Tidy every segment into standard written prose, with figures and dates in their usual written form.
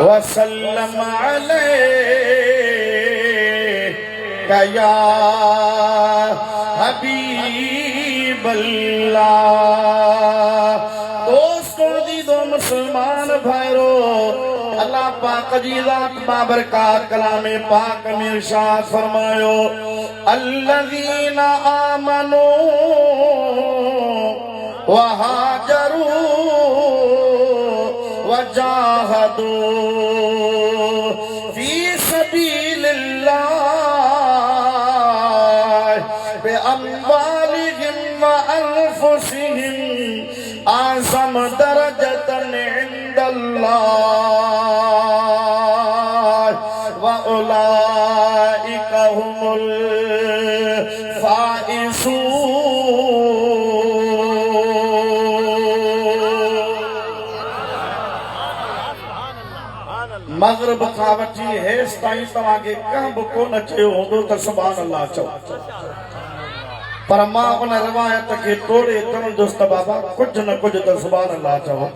वसल्लम अलैका या हबीबल्लाह। दोस्तों दी दो मुसलमान भाइरो, अल्लाह पाक जी ज़ात बाबरकात कलामे पाक में इरशाद फरमायो, अल्लज़ीना आमनू व हाजरू वजाहदू फी सबीलिल्लाह बिअम्वालिहिम व अनफुसिहिम आज़म दरजतन इंदल्लाह व उलाइका हुमुल फाइज़ून। मगरिब खां वठी हेस ताईं तव्हांखे कंहिं बि कोन चयो हूंदो त सुभान अल्लाह चओ, पर मां उन रिवायत खे तोड़े चवंदुसि त बाबा कुझु न कुझु त सुभान अल्लाह चओ।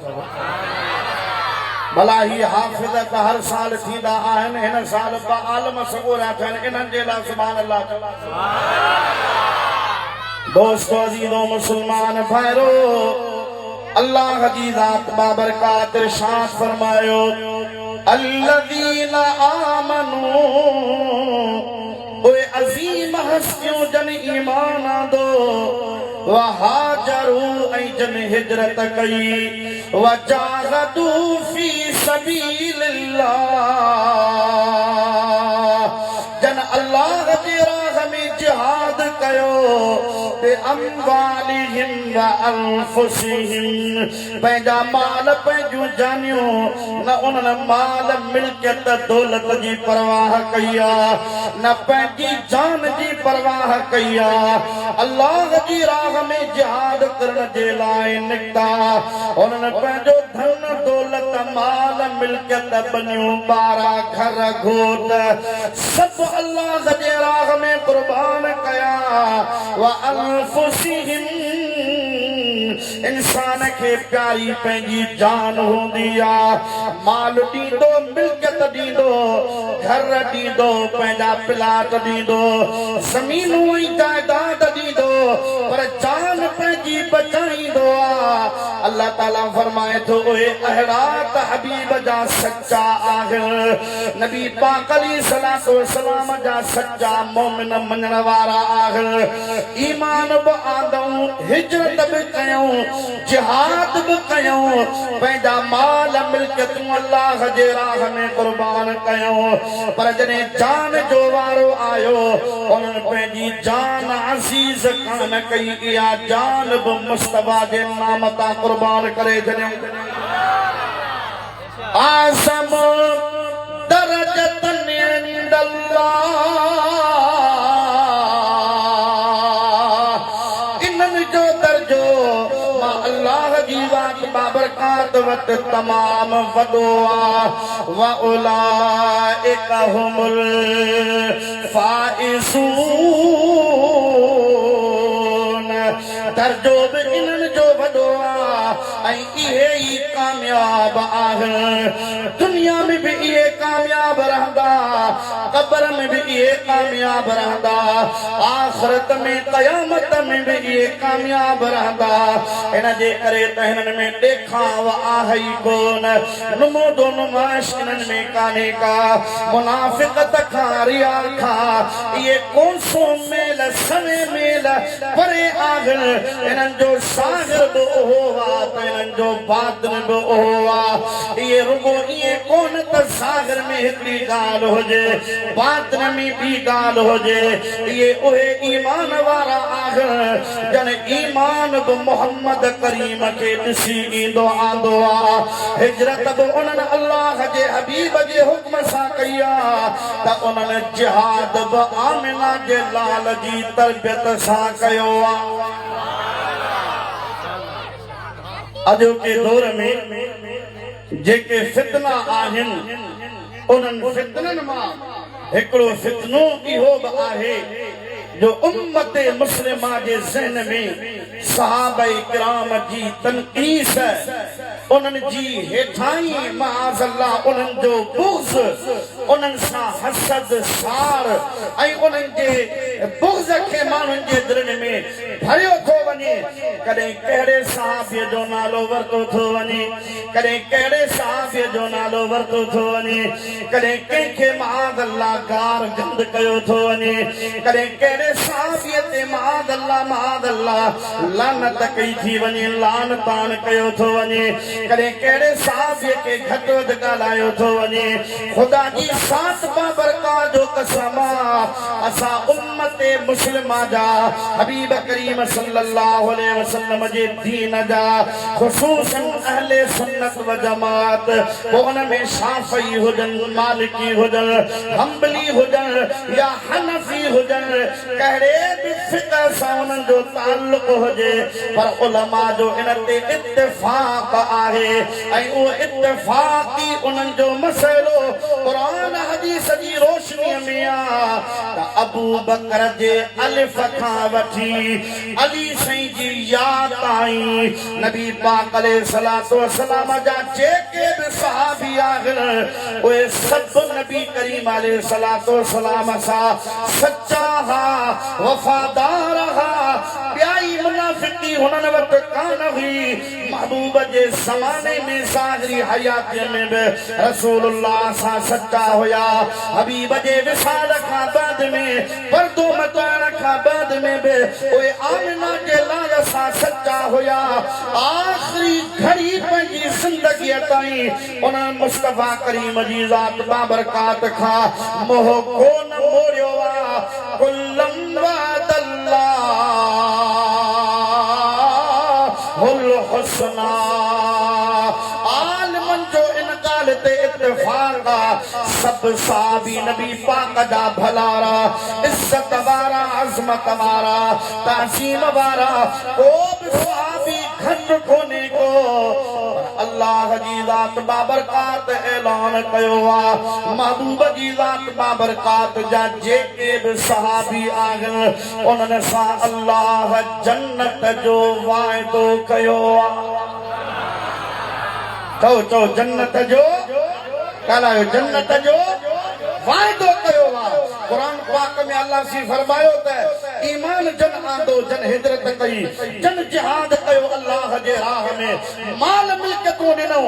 भला ही हाफ़िज़ त हर साल थींदा आहिनि, हिन साल ॿ आलम सगोरा थियनि, इन्हनि जे लाइ सुभान अल्लाह चओ। दोस्तों अज़ीज़ो मुसलमान भाइरो, अल्लाह जी ज़ात बाबरकात इरशाद फरमायो, अल्लज़ीना आमनू, ओए अज़ीम हस्तियों जन ईमान आंदो, व हाजरू ऐं जन हिजरत कई, व जाहदू फी सबीलिल्लाह, जन अल्लाह जे राह में जिहाद कयो, बिअम्वालिहिम व अनफुसिहिम, पंहिंजा माल पंहिंजूं जानियूं, न उन्हनि माल मिल्कियत दौलत जी परवाह कई आहे, न पंहिंजी जान जी परवाह कई आहे, अल्लाह जी राह में जिहाद करण जे लाइ निकिता। उन्हनि पंहिंजो धन दौलत माल मिल्कियत बनियूं ॿारा घर घोट सभु अल्लाह जे राह में कुर्बान कया। व अनफुसिहिम, इंसान खे प्यारी पंहिंजी जान हूंदी आहे, माल ॾींदो, मिल्कियत ॾींदो, घर ॾींदो, पंहिंजा प्लाट ॾींदो, ज़मीनूं ऐं जाइदाद ॾींदो, पर जान पंहिंजी बचाईंदो आहे। अल्लाह ताला फरमाए थो, ओए अहिड़ा त हबीब जा सच्चा आहिनि, नबी पाक अलैहिस्सलातु वस्सलाम जा सच्चा मोमिन मञण वारा आहिनि। ईमान बि आंदऊं, हिजरत बि कयूं, जिहाद बि कयूं, पंहिंजा माल मिल्कियतूं अल्लाह जे राह में कुर्बान कयूं, पर जॾहिं जान जो वारो आयो, उन्हनि पंहिंजी जान अज़ीज़ कान कई, इहा जान बि मुस्तफा जे नाम तां कुर्बान करे छॾियऊं। आज़म दरजतन इंदल्लाह, इन्हनि जो दर्जो मां अल्लाह जी ज़ात बाबरकात वटि तमाम वॾो आहे। व उलाइका हुमुल फाइज़ून, दर्जो बि इन्हनि जो वॾो आहे ऐं इहे ई कामयाब आहिनि। दुनिया में भी इहे कामयाब रहंदा, क़ब्र में भी इहे कामयाब रहंदा, आख़िरत में क़यामत में भी इहे कामयाब रहंदा। इन जे करे त हिननि में ॾेखाव आहे ई कोन, नुमूदो नुमाइश हिननि में कान्हे का, मुनाफ़िक़त खां रिया खां इहे कोन सो मेल सवे मेल परे आहिनि। इन्हनि जो साहिर बि उहो आहे त इन्हनि जो बातिन बि उहो आहे। इहे रुगो इहे कोन त साहिर में हिकिड़ी ॻाल्हि हुजे, बातिन में ॿी ॻाल्हि हुजे। इहे उहे ईमान वारा आहिनि जन ईमान बि मोहम्मद करीम खे ॾिसी ईंदो आंदो आहे। हिजरत बि उन्हनि अल्लाह जे हबीब जे हुक्म सां कई आहे, त उन्हनि जिहाद बि आमिना जे लाल जी तरबियत सां कयो आहे। अॼु के दौर में जेके फितना आहिनि, उन्हनि फितननि मां हिकिड़ो फितनो इहो बि आहे जो उम्मत मुस्लिमा जे ज़हन में सहाबाए किराम जी तनक़ीस उन्हनि जी हेठाई माअज़ल्लाह उन्हनि जो बुग़्ज़ उन्हनि सां हसद सार ऐं उन्हनि जे बुग़्ज़ खे माण्हुनि जे दिलनि में भरियो थो वञे कॾहिं कहिड़े सहाबीअ जो नालो वरितो थो वञे कॾहिं कहिड़े सहाबीअ जो नालो वरितो थो वञे कॾहिं कंहिंखे माअज़ल्लाह गार गंद कयो थो वञे कॾहिं कहिड़े सहाबीअ ते माअज़ल्लाह लानत कई थी वञे लान तान कयो थो वञे कॾहिं कहिड़े सहाबीअ खे घटि वधि ॻाल्हायो थो वञे ख़ुदा जी सात बाबरकात जो कसम असां उम्मत मुस्लिमा जा हबीब करीम सल्लल्लाहु अलैहि वसल्लम जे दीन जा ख़ुसूसन अहले सुन्नत व जमात पोइ उन में शाफ़ी हुजनि मालिकी हुजनि हम्बली हुजनि या हनफी हुजनि कहिड़े बि फ़िक़ह सां उन्हनि जो ताल्लुक़ हुजे पर उलमा जो इन ते इत्तिफ़ाक़ आहे ऐं उहो इत्तिफ़ाक़ी उन्हनि जो मसइलो क़ुरान हदीस जी रोशनीअ में आहे त अबू बकर जे अलिफ खां वठी अली साईं जी या ताईं नबी पाक अलैहिस्सलातु वस्सलाम जा जेके बि सहाबी आहिनि उहे सभु नबी करीम अलैहिस्सलातु वस्सलाम सां सच्चा हा वफ़ादार हा ॿियाई मुनाफ़िक़ी हुननि वटि कान हुई महबूब जे ज़माने में ज़ाहिरी हयातीअ में बि रसूलुल्लाह सां सच्चा हुया हबीब जे विसाल खां बाद में पर्दो मटाइण खां बाद में बि उहे आमिना जे लाइ सां सच्चा हुया आख़िरी घड़ी पंहिंजी ज़िंदगीअ ताईं उन्हनि मुस्तफ़ा करीम जी ज़ात बाबरकात खां मोह कोन मोड़ियो आहे कुल्लम वअदल्लाहुल हुस्ना आलिमन जो इन ॻाल्हि ते इत्तिफ़ाक़ आहे सब सहाबी नबी पाक जा भलारा इज्जत वारा अज़मत वारा ताज़ीम वारा को बि सहाबी घटि कोन्हे को अल्लाह जी ज़ात बाबरकात ऐलान कयो आहे महबूब जी ज़ात बाबरकात जा जेके बि सहाबी आहिनि उन्हनि सां अल्लाह जन्नत जो वाइदो कयो आहे चओ जन्नत जो ॻाल्हायो जन्नत जो वाइदो कयो आहे क़ुरान पाक में अल्लाह सी फरमायो त ईमान जन आंदो जन हिजरत कई जन जिहाद कयो अल्लाह जे राह में माल मिल्कियतूं ॾिनो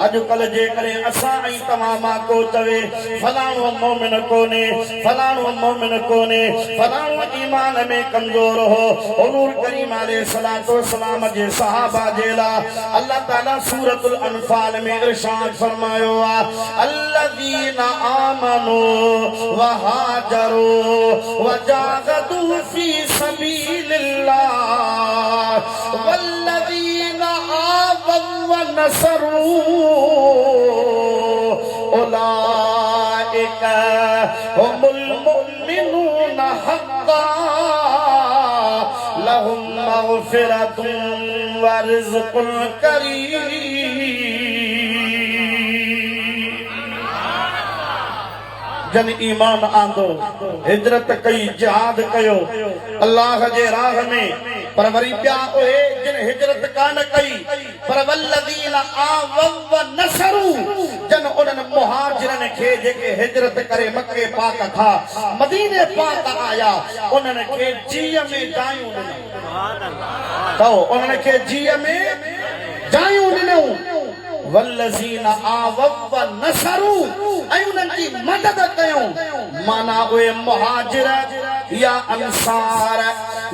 अॼुकल्ह जे करे असां ऐं तव्हां मां को चवे फलाणो मोमिन कोन्हे फलाणो मोमिन कोन्हे फलाणो ईमान में कमज़ोर हो हुज़ूर करीम अलैहिस्सलातु वस्सलाम जे सहाबा जे लाइ अल्लाह ताला सूरतुल अनफाल में इरशाद फरमायो आहे अल्लज़ीना आमनू वहाजरू वजाहदू फी सबीलिल्लाह वल्लज़ीना आवव वनसरू उलाइका हुमुल मुमिनून हक़्क़न लहुम मग़फ़िरतुन व रिज़्क़ुन करीम जन ईमान आंदो हिजरत कई जिहाद कयो अल्लाह जे राह में पर वरी ॿिया उहे जिन हिजरत कान कई पर वल्लज़ीना आवव व नसरू जन उन्हनि मुहाजिरनि खे जेके हिजरत करे मके पाक खां मदीने पाक आया उन्हनि खे जीअ में जायूं ॾिनऊं तो उन्हनि खे जीअ में जायूं ॾिनऊं वल्लज़ीना आवव व नसरू ऐं उन्हनि जी मदद कयूं माना उहे मुहाजिर या अंसार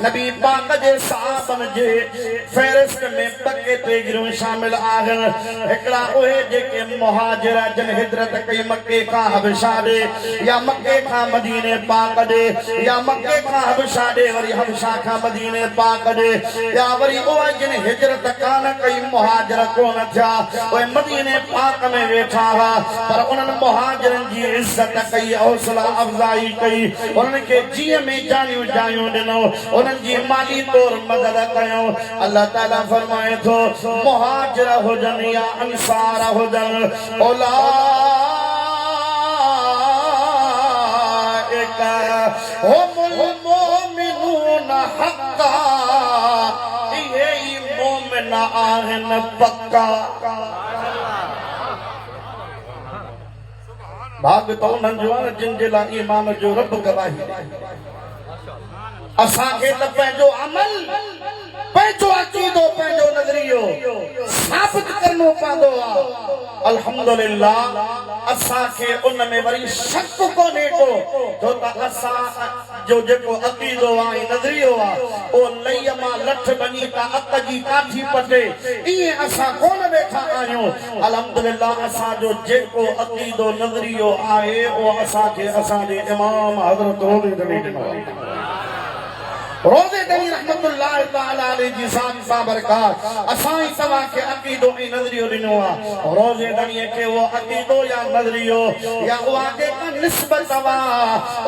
नबी पाक जे सहाबनि जे फ़हरिस्त में ॿ केटगिरियूं शामिल आहिनि हिकिड़ा उहे जेके मुहाजिर जिन हिजरत कई मके खां हबशा ॾे या मके खां मदीने पाक ॾे या मके खां हबशा ॾे वरी हबशा खां मदीने पाक ॾे या वरी उहे जिन हिजरत कान कई मुहाजिर कोन थिया उहे मदीने पाक में वेठा हुआ पर उन्हनि मुहाजिरनि जी इज़त कई हौसला अफ़ज़ाई कई उन्हनि खे जीअ में जानियूं जायूं ॾिनो उन्हनि जी माली तौर मदद कयूं अल्लाह ताला फरमाए थो मुहाजिर हुजनि या अंसार हुजनि उलाइका हुमुल मुमिनून हक्का ये मोमिन आहिन पक्का। भाग तो उन्हनि जो आहे जिन जे लाइ ईमान जो रब गवाही असांखे त पंहिंजो अमल पंहिंजो अक़ीदो पंहिंजो नज़रियो साबित करणो पवंदो आहे। अल्हम्दुलिल्लाह असांखे उन में वरी शक कोन्हे को छो त असां जो जेको अक़ीदो आहे नज़रियो आहे ओ लईअ मां लठ बनी त अक जी काठी पटे ईअं असां कोन वेठा आहियूं। अल्हम्दुलिल्लाह असांजो जेको अक़ीदो नज़रियो आहे उहो असांखे असांजे इमाम हज़रत रोज़े दनी रहमतुल्लाह तआला अलैहि जी शान बाबरकात असां ई तव्हां खे अक़ीदो ऐं नज़रियो ॾिनो आहे। रोज़े दनी खे वो अक़ीदो या नज़रियो या उहा जेका निस्बत आहे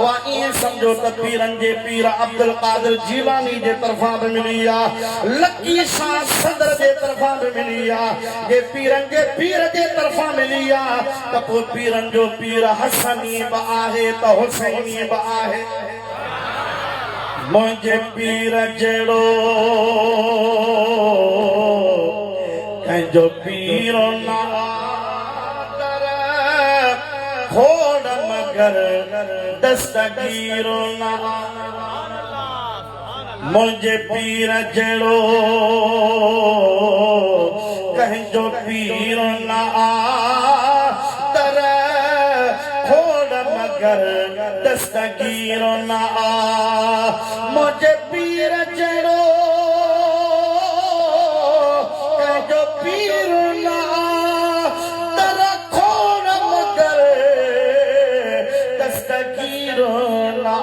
उहा ईअं सम्झो त पीरनि जे पीर अब्दुल कादिर जीलानी जे तरफ़ां बि मिली आहे, लकी शाह सदर जे तरफ़ां बि मिली आहे। जे पीरनि जे पीर जे तरफ़ां मिली आहे त पोइ पीरनि जो पीर हसनी बि आहे त हुसैनी बि आहे। मुझे पीर जड़ो जो पीर ना खोड़ मगर दस्तगीर ना मुझे पीर जड़ो कहीं जो पीर ना दस्तगीर ना मुझे पीर जड़ो जो पीर ना तर खोड़ मगर दस्तगीर ना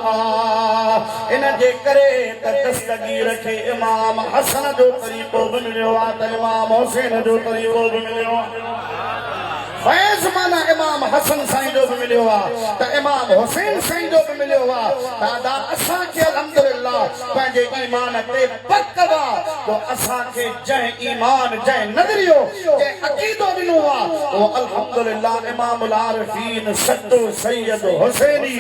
इन जे करे त दस्तगीर खे इमाम हसन जो तरीक़ो बि मिलियो आहे त इमाम हुसैन जो तरीक़ो बि मिलियो आहे। फैज़ माना इमाम हसन साईं जो भी मिलियो आहे त इमाम हुसैन साईं जो भी मिलियो आहे। दादा असांखे अल्हम्दुलिल्लाह पंहिंजे ईमान ते पक आहे तो असांखे जंहिं ईमान जंहिं नज़रियो जंहिं अक़ीदो ॾिनो आहे उहो अल्हम्दुलिल्लाह इमामुल आरिफीन सतो सैयद हुसैनी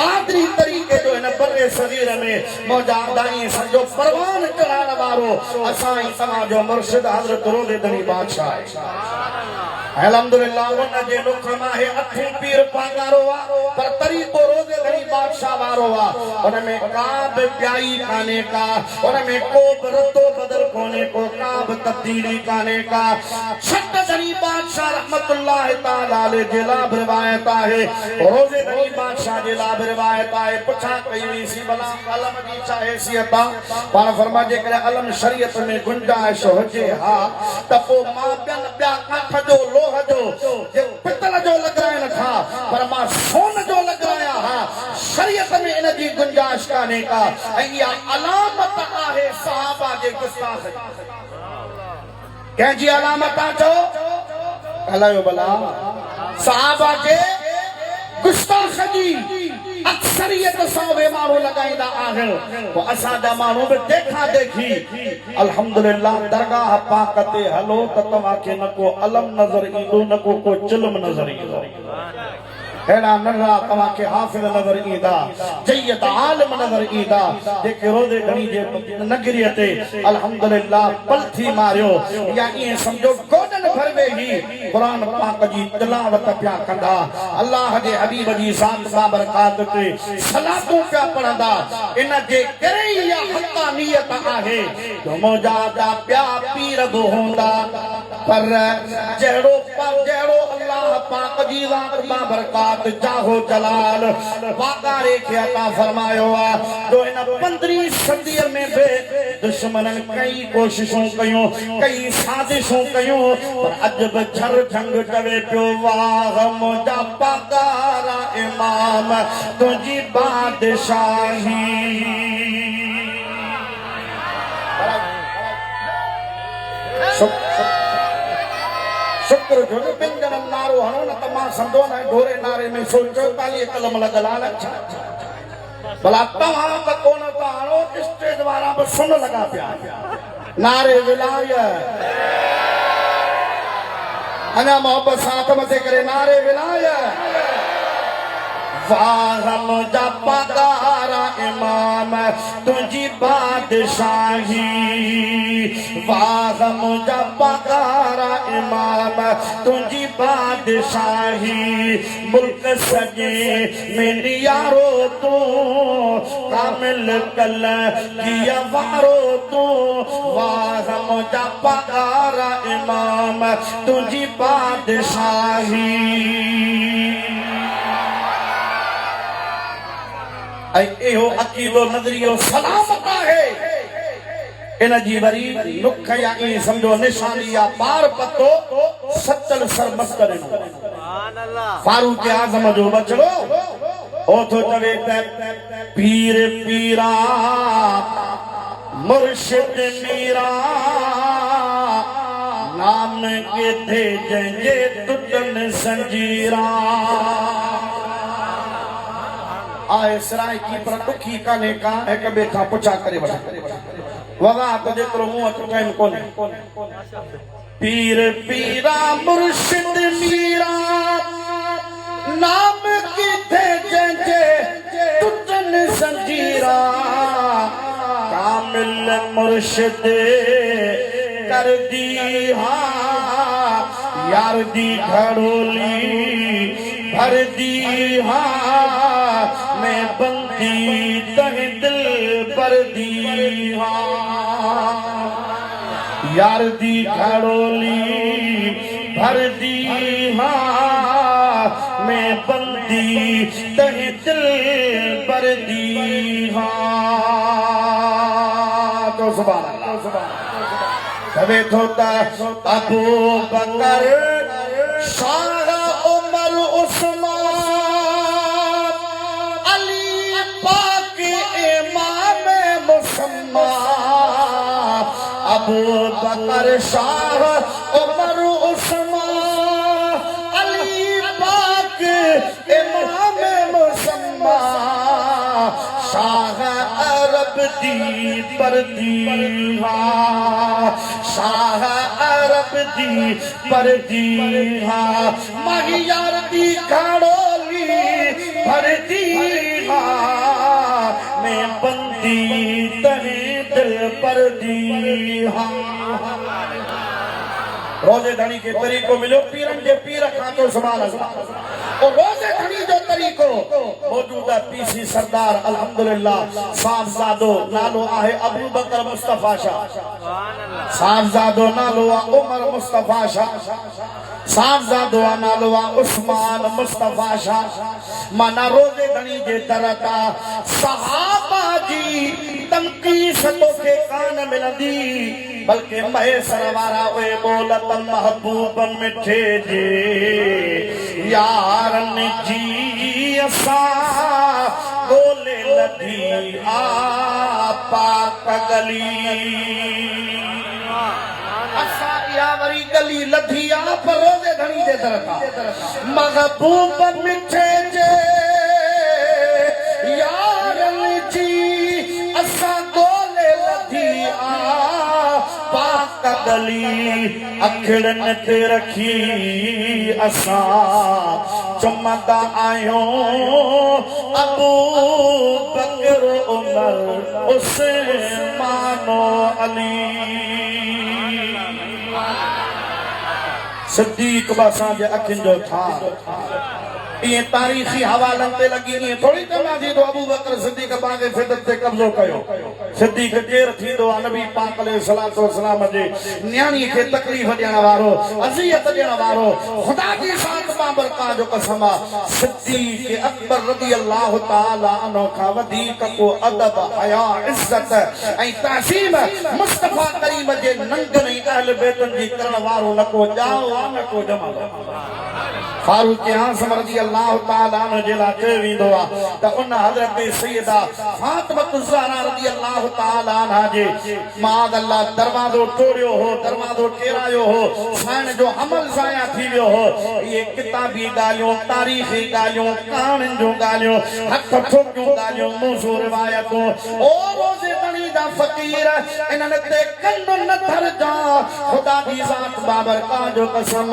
आदरी तरीक़े जो हिन बर्रे सगीर में मौजादाई सॼो परवान चढ़ाइण वारो असां ई तव्हांजो मुर्शिद हज़रत रोज़े दनी बादशाह आहे। अल्हम्दुलिल्लाह उन जे लुख मां हे अठीं पीर पागारो आहे पर तरीक़ो रोज़े दनी बादशाह वारो आहे। उन में का बि ॿियाई कान्हे का, उन में को बि रतो बदल कोन्हे को, का बि तब्दीली कान्हे का। छट दनी बादशाह रहमतुल्लाह तआला अलैहि जे लाइ रिवायत आहे, रोज़े दनी बादशाह जे लाइ रिवायत आहे। पुछा कई हुई सी भला अलम जी छा हैसियत आहे? पाण फरमा जेकॾहिं अलम शरीयत में गुंजाइश हुजे हा त पोइ मां ॿियनि ॿिया काठ जो लोह जो पितल जो लॻाइण खां पर मां सोन जो लॻाया हा। शरीयत में इन जी गुंजाइश कान्हे का ऐं इहा अलामत आहे सहाबा जे गुस्ताख़ जी। कंहिंजी अलामत आहे चओ हलायो भला सहाबा जे गुस्ताख़ जी अक्सरियत सां वे माण्हू लॻाईंदा आहिनि। पोइ असांजा माण्हू बि देखा देखी अल्हम्दुलिल्लाह दरगाह पाक ते हलो त तव्हांखे न को अलम नज़र ईंदो न को चिल्म नज़र ईंदो। अहिड़ा नंढा तव्हांखे हाफ़िज़ नज़र ईंदा, जय्यद आलिम नज़र ईंदा जेके रोज़े दनी जे नगरीअ ते अल्हम्दुलिल्लाह पलथी मारियो या ईअं सम्झो गोॾनि भर वेही क़ुरान पाक जी तिलावत पिया कंदा, अल्लाह जे हबीब जी ज़ात बाबरकात ते सलातूं पिया पढ़ंदा। इन जे करे इहा हक़ानियत आहे जो मौजादा पिया पीर बि हूंदा पर जहिड़ो अल्लाह पाक जी ज़ात बाबरकात जाहो जलाल वागारे के अता फरमायो आ जो इन 15वीं सदी में बे दुश्मनन कई कोशिशों कयूं कई साजिशों कयूं पर अजब छर जंग चवे पियो वाह मुंहिंजा पगारा इमाम तुंहिंजी बादशाही। शुक्र जो बिन जनम नारो हणो न त मां सम्झो न ढोरे नारे में 144 कलम लॻल आहिनि। भला तव्हां त कोन था हणो, स्टेज वारा बि सुन लॻा पिया नारे विलाय अञा मोहब्बत सां हथ मथे करे नारे विलाय वाह मुझा पगारा इमाम तुझी बादशाही, वाह मुझा पगारा इमाम तुझी बादशाही, मुल्क सजे मेरी यारो तू कामिल कल किया वारो तू, वाह मुझा पगारा इमाम तुझी बादशाही। एहो अकीदो नजरियो सलामत है इन जी वरी नुख या ई समझो निशानी या पार पतो सचल सर मस्तर सुभान अल्लाह। फारूक आजम जो बचड़ो ओ तो चवे पीर पीरा मुर्शिद मीरा नाम के थे जंजे टुटन संजीरा, आए सराय की पर दुखी काने का है कबे था पुछा करे वड़ा वगा तो जेतरो मुंह चुकाइन कोने। पीर पीरा मुर्शिद मीरा नाम की थे जंजे टुटन संजीरा, कामिल मुर्शिद कर दी हाँ यार दी घड़ोली भर दी हाँ मैं बंदी तह दिल पर दी हाँ, यार दी घड़ोली भर दी हाँ मैं बंदी तह दिल पर दी हाँ। तो सुभान अल्लाह कभी थोता अबू बकर शाह उमर उस्मान अली पाक इमाम मुसम्मा, अबू बकर शाह उमर उस्मान अली पाक इमाम मुसम्मा, शाह अरब दी पर दी हाँ, शाह अरब दी पर दी हाँ, महियार दी घड़ोली भर दी हाँ मैं बंदी तहे दिल पर दी हाँ। रोजे धनी के तरीको मिलो पीरन के पीर खातो संभाल और रोजे धनी जो तरीको मौजूदा पीसी सरदार अल्हम्दुलिल्लाह साहबजादो नालो आहे अबू बकर मुस्तफा शाह, साहबजादो नालो आहे उमर मुस्तफा शाह, साहबजादो नालो आहे उस्मान मुस्तफा शाह। माना रोजे धनी जे तरता सहाबा जी तंकीस तो के कान मिलंदी, बल्कि महेसर वारा वे बोलत महबूब मिठे जे यारन जी असा बोले लधी आपा गली, असा या वरी गली लधी आप रोजे धनी जे तरता महबूब मिठे जे यारन जी असा बोले लधी पाक गली, अखड़न ते रखी असा चमदा आयो अबू बकर उमर उस्मान अली, सिद्दीक बासा जे अखिन जो था ये तारीखी हवालन ते लगी नहीं थोड़ी तमा थी तो अबू बकर सिद्दीक पाके फिदत ते कब्जो कयो, सिद्दीक देर थी तो नबी पाक अलैहिस्सलातु वस्सलाम जे न्याणी के तकलीफ देण वारो अज़ियत देण वारो खुदा की साथ बाबरका जो कसम सिद्दीक अकबर रज़ियल्लाहु ताला अन्हु का वधीक को अदब हया इज्जत ऐं ताज़ीम मुस्तफा करीम जे नंगनि अहल बैतन जी करण वारो न को जाओ न को जमा। फारूक आज़म रज़ियल्लाहु ताला अन्हु जे ला चयो वेंदो आ त उन हज़रत सैयदा फातिमा ज़हरा रज़ियल्लाहु ताला अन्हा जे माद अल्लाह दरवाज़ो तोड़ियो हो, दरवाज़ो टेरायो हो, साईं जो अमल ज़ाया थी वियो हो। ये किताबी ॻाल्हियूं तारीख़ी ॻाल्हियूं कहाणियुनि जूं ॻाल्हियूं हथ ठोकियूं ॻाल्हियूं मौज़ू रिवायतूं ओ रोज़े धनी जा फकीर इन्हनि ते कंदो न थर जा खुदा दी ज़ात बाबर का जो कसम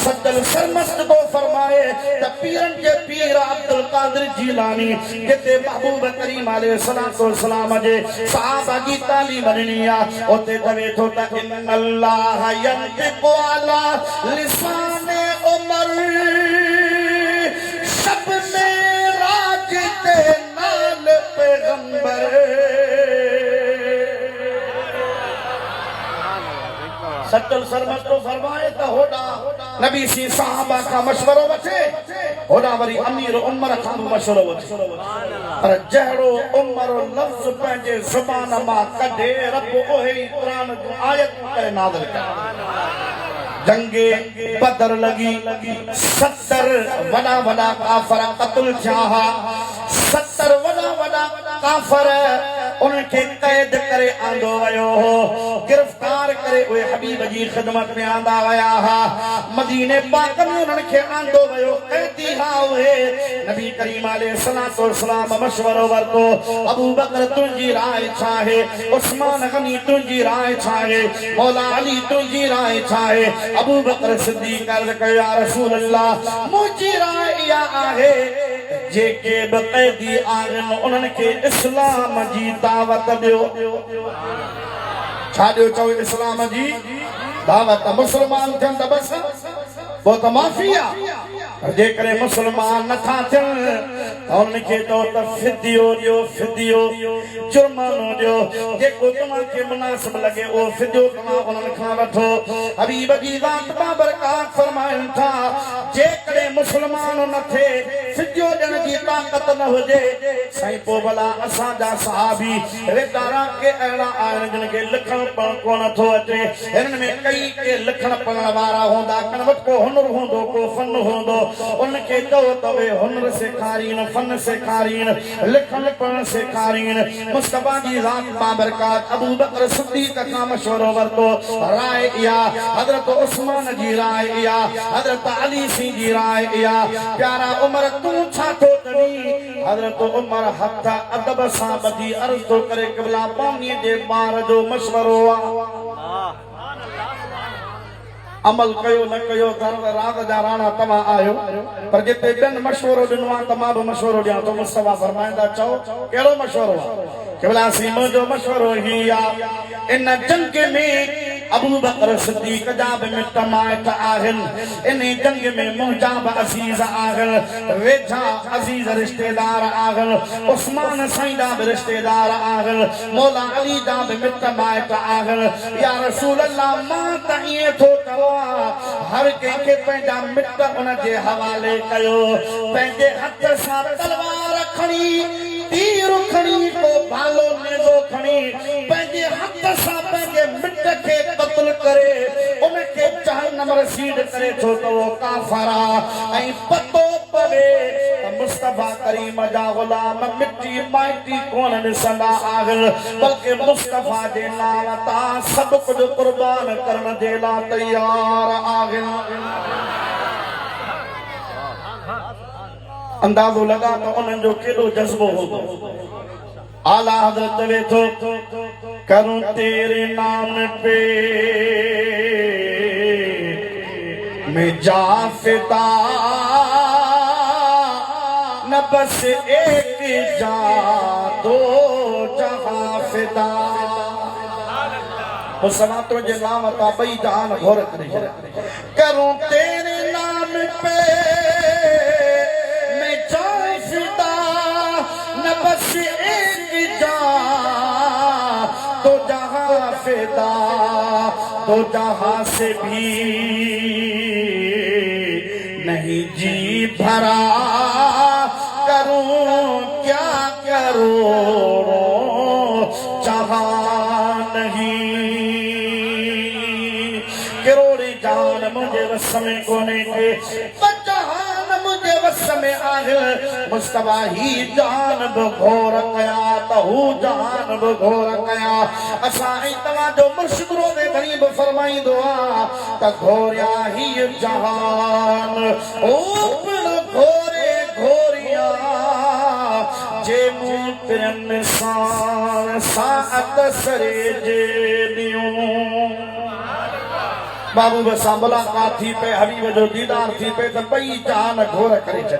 सदल सरमस्त को फरमाए त पीरन के पीर अब्दुल कादिर जीलानी जिते महबूब करीम अलैहिस्सलातु वस्सलाम जे सहाबा की तालीम ॾिनी आहे उते चवे थो त इन्नल्लाह यंतिकु अला लिसान उमर सब में राज ते नाल पैगंबर सत्तल सरमत को फरमाए तो होड़ा नबी सी साहबा का मशवरो वठे होड़ा वरी अमीर उमर का मशवरो वठे पर जहड़ो उमर लफ्ज पंहिंजे ज़ुबान मां कढे रब ओहे कुरान जो आयत करे नाज़िल करे जंगे बदर लगी 70 वडा वडा काफर कत्ल थिया 70 वडा काफर उनके कैद करे आंदो वयो हो गिरफ्तार करे उहे हबीब जी खिदमत में आंदा वया हा मदीने पाक में उन्हनि खे आंदो वयो कैदी हा उहे नबी करीम अलैहिस्सलातु वस्सलाम मशवरो वरतो अबू बकर तुंहिंजी राय छा आहे उस्मान गनी तुंहिंजी राय छा आहे मौला अली तुंहिंजी राय छा आहे अबू बकर सिद्दीक़ अर्ज़ कयो या रसूल अल्लाह मुंहिंजी राय इहा आहे जेके बक़ैदी आहिनि उन्हनि खे इस्लाम जी दावत ॾियो छा ॾियो चओ इस्लाम जी दावत मुस्लमान थियनि त बस पोइ त माफ़ी आहे जेकॾहिं मुस्लमान नथा थियनि उन्हनि खे चओ त फिदियो ॾियो फिदियो जुर्मानो ॾियो जेको तव्हांखे मुनासिब लॻे उहो फिदियो तव्हां उन्हनि खां वठो हबीब जी ज़ात बाबरकात फरमाइनि था जेकॾहिं मुस्लमान न थिए फिदियो ॾियण जी ताक़त न हुजे साईं पोइ भला असांजा सहाबी वेदारा के अहिड़ा आहिनि जिन खे लिखण पढ़ण कोन थो अचे हिननि में कई के लिखण पढ़ण वारा हूंदा कन वटि को हुनुर हूंदो को फन हूंदो उनके चओ त उहे हुनुर सेखारीनि फन सेखारीनि लिखण पढ़ण सेखारीनि मुस्तफा जी ज़ात बाबरकात अबू बकर सिद्दीक़ खां मशवरो वरतो राय इहा हज़रत उस्मान जी राय इहा हज़रत अली सिंह जी राय इहा प्यारा उमर तूं छा थो चवी हज़रत उमर हथ अदब सां ॿधी अर्ज़ थो करे क़िबला पाणीअ जे ॿार जो मशवरो आहे अमल कयो न कयो रात जा राणा तव्हां आहियो पर जिते ॿियनि मशवरो ॾिनो आहे त मां बि मशवरो ॾियां थो मुस्तफा फरमाईंदा चओ कहिड़ो मशवरो आहे क़िबला सी मुंहिंजो मशवरो ही आहे इन जंग में अबू बकर सिद्दीक़ जा बि मिट माइट आहिनि इन जंग में मुंहिंजा बि अज़ीज़ आहिनि वेझा अज़ीज़ रिश्तेदार आहिनि उस्मान साईं जा बि रिश्तेदार आहिनि मौला अली जा बि मिट माइट आहिनि या रसूल अल्लाह मां त ईअं थो चवां हर कंहिंखे पंहिंजा मिट उन जे हवाले कयो पंहिंजे हथ सां तलवार खणी तीर खणी को भालो नेज़ो खणी पंहिंजे हथ सां पंहिंजे मिट खे क़त्ल करे उनखे जहन्नम रसीद करे थो त उहो काफ़िर आहे ऐं पतो पवे त मुस्तफा करीम जा ग़ुलाम मिटी माइटी कोन ॾिसंदा आहिनि बल्कि मुस्तफा जे नाम तां सभु कुझु क़ुर्बान करण जे लाइ तयार आहिनि अंदाज़ो लगा तो उन्हनि जो केॾो जज़्बो हूंदो आला हज़रत चवे थो करूं तेरे नाम पे मैं जा फिदा न बस एक जा दो जहां फिदा मुस्तफा तुझे नाम ता बई जान घोर करे करूं तेरे नाम पे बस एक जा तो जहां फिदा तो जहां से भी नहीं जी भरा करूं क्या करूं जहां नहीं करोड़ी जान मुझे वस में कोने के मुझे वस में आहे मुस्तफा ही जान बि घोर कया त हू जान बि घोर कया असां ऐं तव्हां जो मुर्शिद रोज़े घणी बि फरमाईंदो आहे त घोरिया ही जहान ओ पिण घोरे घोरिया जे मूं पिण साण साअत सरे जेलियूं बाबू बसा मुलाकात थी पे हबीब जो दीदार थी पे त बई जान घोर करे छॾे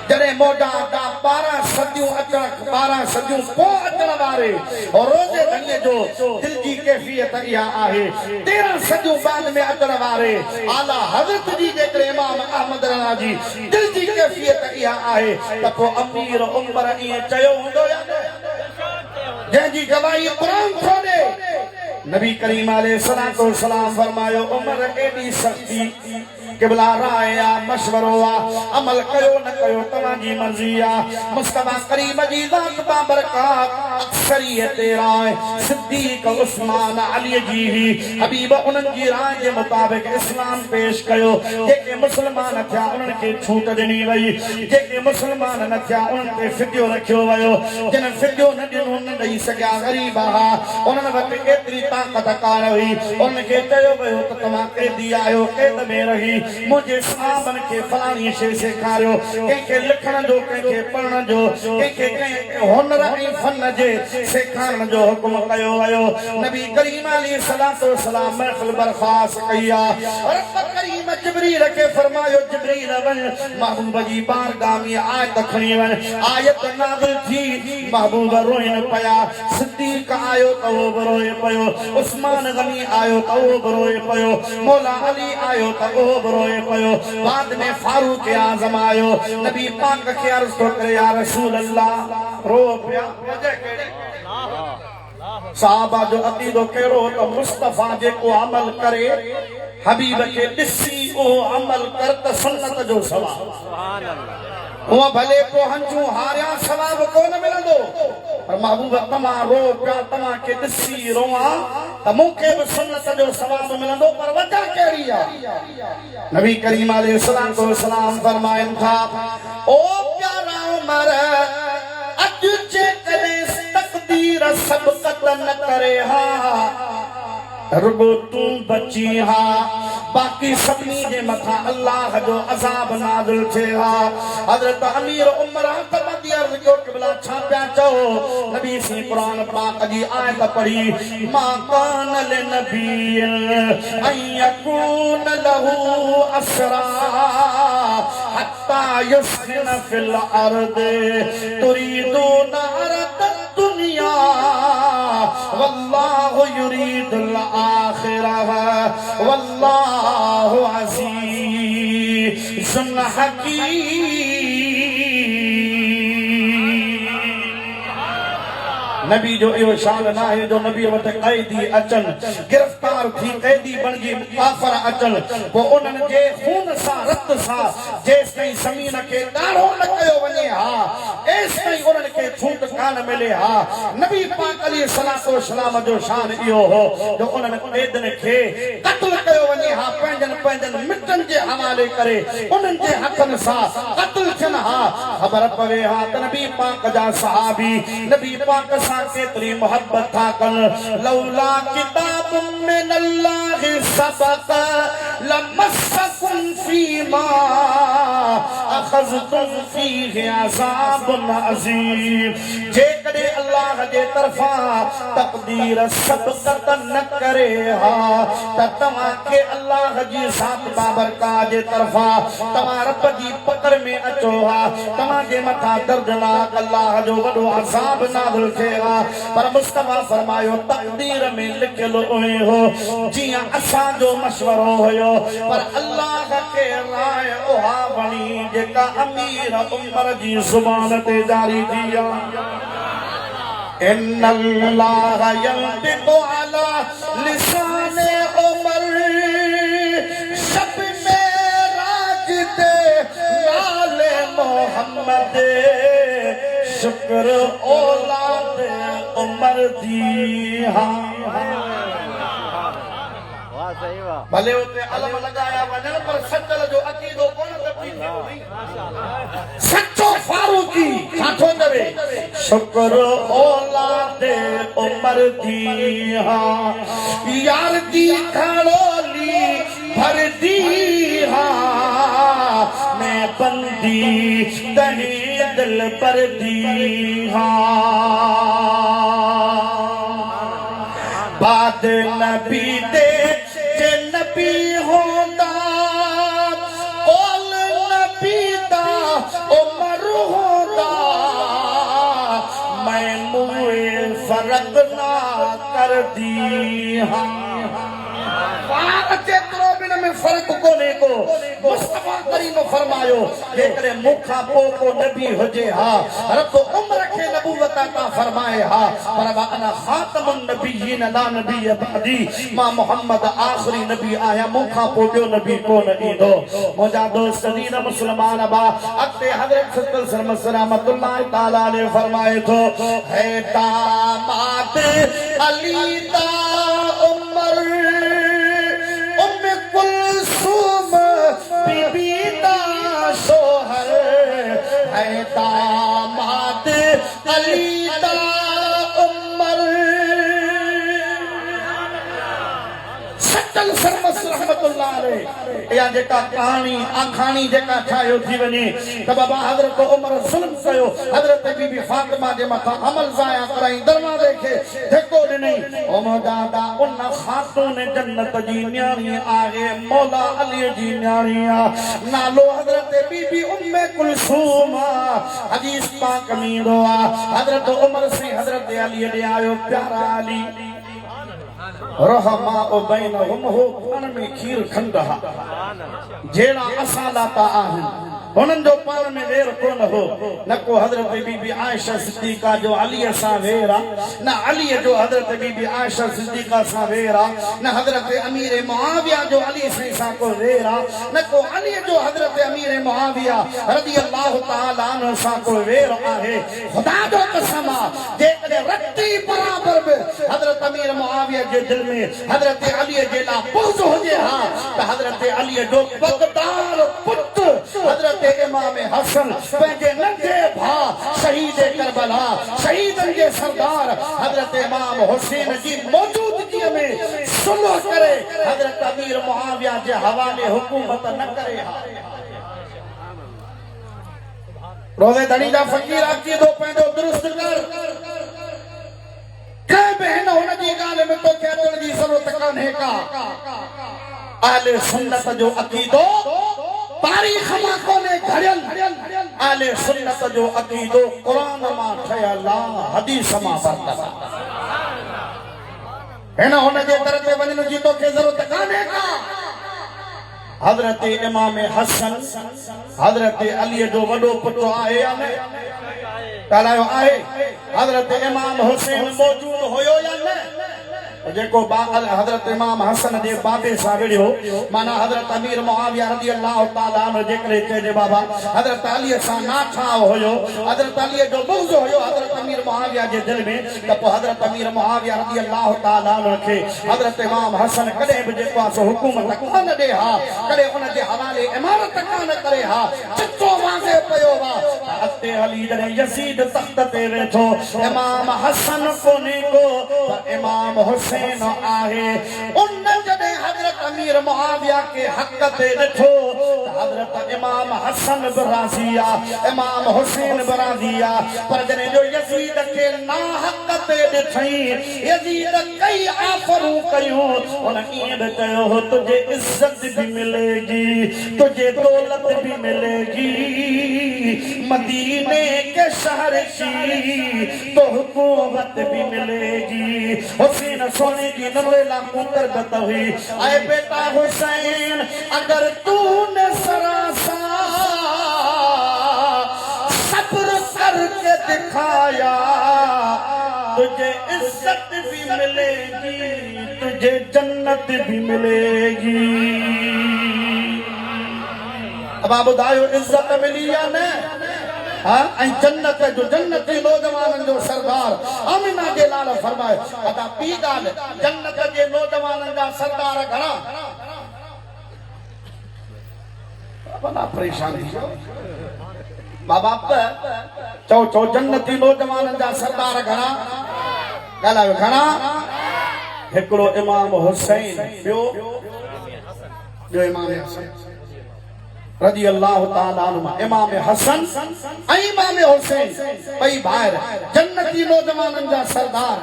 जॾहिं मोटा का 12 सदियूं अचण 12 सदियूं पोइ अचण वारे और रोज़े धन्य जो दिल जी कैफियत इहा आहे 13 सदियूं बाद में अचण वारे आला हज़रत जी जेकॾहिं इमाम अहमद रज़ा जी दिल जी कैफियत इहा आहे त पोइ अमीर उमर ईअं चयो हूंदो या जंहिंजी गवाही क़ुरान थो ॾे नबी करीम अलैहिस्सलातु वस्सलाम फरमायो उमर एडी सख्ती किबला राय आ मशवरो आ अमल कयो न कयो तव्हां जी मर्ज़ी आ मुस्तफा करीम जी ज़ात बाबरकात अक्सरियत राय सिद्दीक उस्मान अली जी ही हबीब उन्हनि जी राय जे मुताबिक़ इस्लाम पेश कयो जेके मुस्लमान थिया उन्हनि खे छूट ॾिनी वई जेके मुस्लमान न थिया उन्हनि ते फिदियो रखियो वियो जिन फिदियो न ॾिनो न ॾेई सघिया ग़रीब हा उन्हनि वटि एतिरी ताक़त कान हुई उन्हनि खे चयो वियो त तव्हां कैदी आहियो कैद में रही मुझे साहबन के फलानी शे सेखारियो कंहिंखे लिखण जो कंहिंखे पढ़ण जो कंहिंखे हुनर ऐं फन जे सेखारण जो हुकुम कयो वियो नबी करीम अलैहिस्सलातु वस्सलाम महफ़िल बर्खास्त कई आहे रब करीम जिब्रील खे फरमायो जिब्रील वञ महबूब जी बारगाह में आयत खणी वञ आयत नाज़िल थी महबूब रोइन पिया सिद्दीक आयो त उहो बि रोए पियो उस्मान गनी आयो त उहो बि रोए पियो मौला अली आयो त उहो बि रोए पियो बाद में फारूक आज़म आयो नबी पाक खे अर्ज़ तो करे या रसूल अल्लाह रो पिया वजह कहिड़ी साहबा जो अक़ीदो कहिड़ो त मुस्तफा जेको अमल करे हबीब खे ॾिसी उहो अमल कर त सुन्नत जो सवाब सुभान अल्लाह वो भले को हंजू हारिया सवाब कोन मिलंदो पर महबूब तमा रो पिया तमा के ॾिसी रोआ त मूंखे बि सुन्नत जो सवाब मिलंदो पर वजह कहिड़ी आहे नबी करीम अलैहिस्सलातु वस्सलाम फरमाइनि था ओ प्यारा उमर अॼु जेकॾहिं तक़दीर सबक़त न करे हा रुगो तूं बची हा बाकी सभी जे मथा अल्लाह जो अज़ाब नाज़िल थे हा हजरत अमीर उमर हक़बदी अर्ज़ कयो क़िबला छा पिया चओ नबी सी कुरान पाक जी आयत पढ़ी मा कान लिनबी अन यकून लहू असरा हत्ता युस्किन फिल अर्द तुरीदून अर्द दुनिया वल्लाहु युरीदुल आखिरह वल्लाहु अज़ीज़ुन हकीम नबी जो इहो शान ना है जो नबी वटि कैदी अचन गिरफ्तार थी कैदी बणजी काफ़र अचन पोइ उन्हनि जे खून सां रत सां जेसिताईं ज़मीन खे ॾाढो न कयो वञे हा एसिताईं उन्हनि खे छूट कान मिले हा नबी पाक अलैहिस्सलातु वस्सलाम जो शान इहो हो जो उन्हनि कैदनि खे क़त्ल कयो वञे हा पंहिंजनि मिटनि जे हवाले करे उन्हनि जे हथनि सां क़त्ल थियनि हा ख़बर पवे हा त नबी पाक जा सहाबी नबी पाक सां केतरी मोहब्बत था कन लौला किताब मिन अल्लाह सबक लमस्सकुम फीमा अखज़तुम फीहि अज़ाबुन अज़ीम जेकॾहिं अल्लाह जे तरफ़ां तक़दीर सबक़त न करे हा त तव्हांखे अल्लाह जी ज़ात बाबरकात जे तरफ़ां तव्हां रब जी पकड़ में अचो हा तव्हांजे मथां दर्दनाक अल्लाह जो वॾो अज़ाब नाज़िल थिए हा पर मुस्तफा फरमायो तक़दीर में लिखियलु उहे हो जीअं असांजो मशवरो हुयो पर अल्लाह खे राय उहा वणी जेका अमीर उमर जी ज़ुबान ते जारी थी आहे इन्नल्लाह यंतिक़ु अला लिसाने उमर शब मेराज दे नाले मोहम्मद शुक्र औलाद उमर दी हा भले उते अलम लगाया वञनि पर सचल जो अक़ीदो कोन तब्दील थियो सच्चो फारूकी छाथो चवे शुक्र औलाद उमर दी हा यार दी खड़ोली भर दी हा मैं बंदी दही दिल पर दी हा बाद नबी दे जे नबी होंदा ओल नबी दा उमर होंदा मैं मुए फर्क ना कर दी हाँ में फर्क कोने को मुस्तफा करीम फरमायो जेकरे मुखा पो को नबी हुजे हा रब उम्र के नबूवत का फरमाए हा पर वाना खातमुन नबिय्यीन ला नबी बादी मां मोहम्मद आखिरी नबी आया मुखा पो जो नबी को नहीं दो मौजा दोस्त दीन मुसलमान बा अते हजरत सल्लल्लाहु रहमतुल्लाह ताला ने फरमाए तो है दामाद अली दा उमर बीबी दा सोहर है दामाद अली दा उमर सटल सरमस रहमतुल्लाह अलैह या जेका कहानी आखानी जेका ठायो थी वने त बाबा हजरत उमर जुल्म कयो हजरत बीबी फातिमा जे मथा अमल जाया कराई दरवाजे के धक्को ॾिनई ओ मौजादा उन खातून जन्नत जी न्याणी आहे मौला अली जी न्याणी आ नालो हजरत बीबी उम्मे कुलसूम हदीस पाक में आ हजरत उमर से हजरत अली ॾे आयो प्यारा अली रहमा बैनहुम हो पान में खीर खंडहा जेड़ा असालाता आहिन उन्हनि जो पान में वेर कोन हो न को हजरत बीबी आयशा सिद्दीका जो अली सा वेरा न अली जो हजरत बीबी आयशा सिद्दीका सा वेरा न हजरत अमीर मुआविया जो अली सा को वेरा न को अली जो हजरत अमीर मुआविया रज़ी अल्लाह तआला अन्हु सा को वेर आहे खुदा जो कसम जेकॾहिं रत्ती बराबर में हजरत अमीर मुआविया जे दिल में हजरत अली जे ला बुग़्ज़ हुजे हा त हजरत अली जो बगदार पुत्र हजरत इमाम हसन पंहिंजे नंढे भाउ शहीद करबला शहीदन जे सरदार हजरत इमाम हुसैन जी मौजूदगी में सुलह करे हजरत अमीर मुआविया जे हवाले हुकूमत न करे हा रोज़े धनी जा फकीर अकीदो पंहिंजो दुरुस्त कर बहन हुन जी ॻाल्हि में तो अचण जी ज़रूरत कान्हे का अहले सुन्नत जो अकीदो तारीख़ मां कोने घड़ियल अहले सुन्नत जो अकीदो कुरान मां ठहियल आ हदीस मां बरकत हिन हुन जे दर ते वञण जी तोखे ज़रूरत कान्हे का हजरत इमाम हसन हजरत अली जो वॾो पुटु आहे या न ॻाल्हायो आहे हजरत इमाम हुसैन मौजूद हुयो या न जेको हजरत इमाम हसन जे बाबे सां विड़ियो माना हजरत अमीर मुआविया रज़ी अल्लाह तआला अन्हु जेकरे चइजे बाबा हजरत अली सां नाठा हुयो हजरत अली जो बुग़्ज़ हुयो हजरत अमीर मुआविया जे दिल में त पोइ हजरत अमीर मुआविया रज़ी अल्लाह तआला अन्हु खे हजरत इमाम हसन कॾहिं बि जेको आहे सो हुकूमत कोन ॾे हा कॾहिं उन जे हवाले इमारत कोन करे हा चितो वांगे पियो वा अॻिते हली जॾहिं यज़ीद तख़्त ते वेठो इमाम हसन कोन्हे को पर इमाम हुसैन आहे उन जॾहिं हजरत अमीर मुआविया के हक़ ते ॾिठो हजरत इमाम हसन बि राज़ी आहे इमाम हुसैन बि राज़ी आहे पर जॾहिं जो यज़ीद खे ना हक़ ते ॾिठई यज़ीद कई आफ़रूं कयूं उन ईअं बि चयो हो तुझे इज़्ज़त भी मिलेगी तुझे दौलत भी मिलेगी मदीने के शहर की तो हुकूमत भी मिलेगी हुसैन सोने की नमरे ला मुंतरबत हुई आए बेटा हुसैन अगर तूने सरासा सब्र करके दिखाया तुझे इज्जत भी मिलेगी तुझे जन्नत भी मिलेगी अब आप बताओ इज्जत मिली या न जन्नत जो जन्नती नौजवाननि जो सरदार आमिना जे लाल फरमाए अदा ॿी ॻाल्हि जन्नत जे नौजवाननि जा सरदार घणा बड़ा परेशान बाबा चओ चओ जन्नती नौजवाननि जा सरदार घणा ॻाल्हायो घणा हिकिड़ो इमाम हुसैन ॿियो इमाम हसन रज़ी अल्लाह तआला अन्हुमा इमाम हसन ऐं इमाम हुसैन ॿई भाइर जन्नती नौजवाननि जा सरदार